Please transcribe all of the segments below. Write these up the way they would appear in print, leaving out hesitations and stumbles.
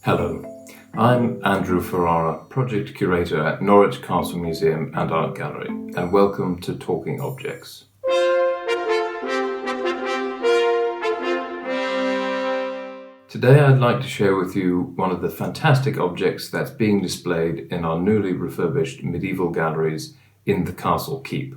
Hello, I'm Andrew Ferrara, Project Curator at Norwich Castle Museum and Art Gallery, and welcome to Talking Objects. Today I'd like to share with you one of the fantastic objects that's being displayed in our newly refurbished medieval galleries in the castle keep.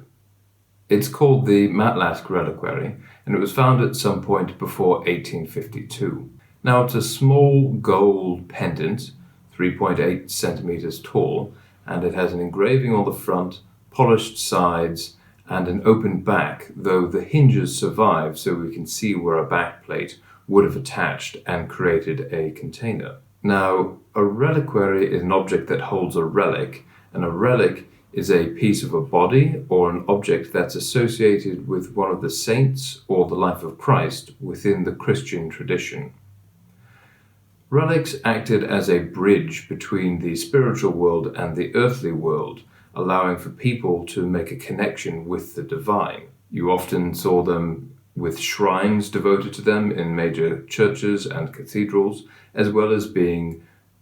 It's called the Matlaske Reliquary, and it was found at some point before 1852. Now, it's a small gold pendant, 3.8 centimeters tall, and it has an engraving on the front, polished sides, and an open back, though the hinges survive so we can see where a backplate would have attached and created a container. Now, a reliquary is an object that holds a relic, and a relic is a piece of a body or an object that's associated with one of the saints or the life of Christ within the Christian tradition. Relics acted as a bridge between the spiritual world and the earthly world, allowing for people to make a connection with the divine. You often saw them with shrines devoted to them in major churches and cathedrals, as well as being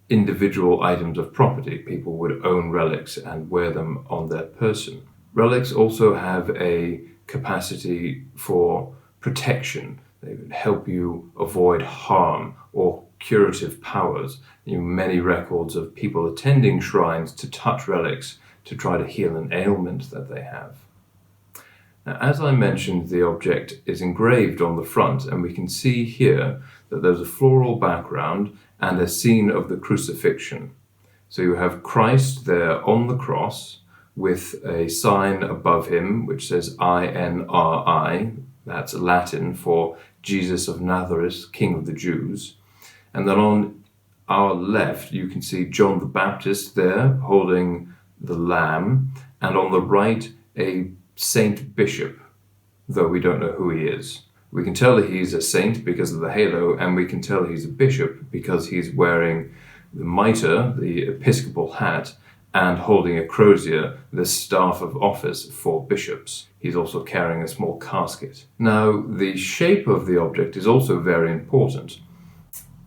individual items of property. People would own relics and wear them on their person. Relics also have a capacity for protection. They would help you avoid harm or curative powers. Many records of people attending shrines to touch relics to try to heal an ailment that they have. Now, as I mentioned, the object is engraved on the front, and we can see here that there's a floral background and a scene of the crucifixion. So you have Christ there on the cross with a sign above him which says INRI, that's Latin for Jesus of Nazareth, King of the Jews. And then on our left, you can see John the Baptist there holding the lamb, and on the right, a saint bishop, though we don't know who he is. We can tell that he's a saint because of the halo, and we can tell he's a bishop because he's wearing the mitre, the episcopal hat, and holding a crozier, the staff of office for bishops. He's also carrying a small casket. Now, the shape of the object is also very important.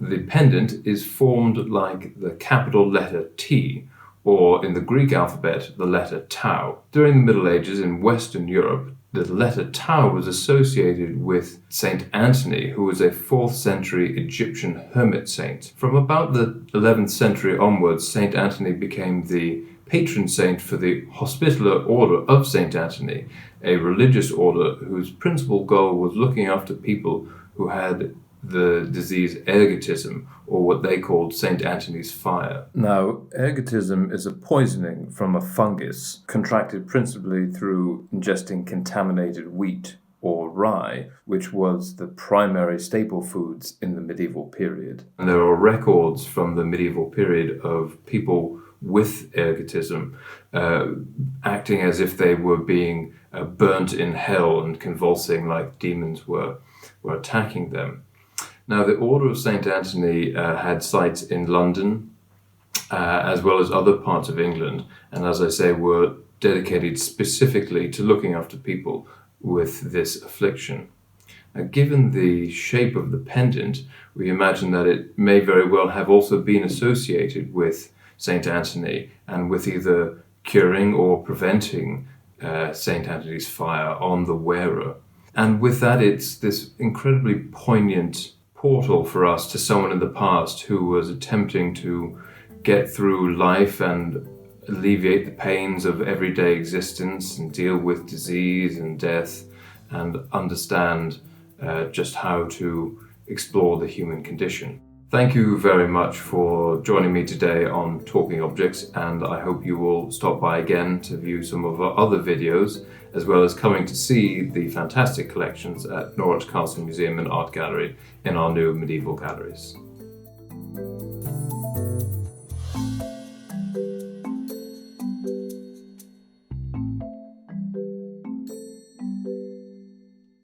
The pendant is formed like the capital letter T, or in the Greek alphabet, the letter tau. During the Middle Ages in Western Europe, the letter tau was associated with Saint Anthony, who was a 4th century Egyptian hermit saint. From about the 11th century onwards, Saint Anthony became the patron saint for the Hospitaller Order of Saint Anthony, a religious order whose principal goal was looking after people who had the disease ergotism, or what they called St. Anthony's fire. Now, ergotism is a poisoning from a fungus contracted principally through ingesting contaminated wheat or rye, which was the primary staple foods in the medieval period. And there are records from the medieval period of people with ergotism acting as if they were being burnt in hell and convulsing like demons were attacking them. Now, the Order of St. Anthony had sites in London as well as other parts of England, and as I say, were dedicated specifically to looking after people with this affliction. Now, given the shape of the pendant, we imagine that it may very well have also been associated with St. Anthony and with either curing or preventing St. Anthony's fire on the wearer. And with that, it's this incredibly poignant portal for us to someone in the past who was attempting to get through life and alleviate the pains of everyday existence and deal with disease and death and understand just how to explore the human condition. Thank you very much for joining me today on Talking Objects, and I hope you will stop by again to view some of our other videos, as well as coming to see the fantastic collections at Norwich Castle Museum and Art Gallery in our new medieval galleries.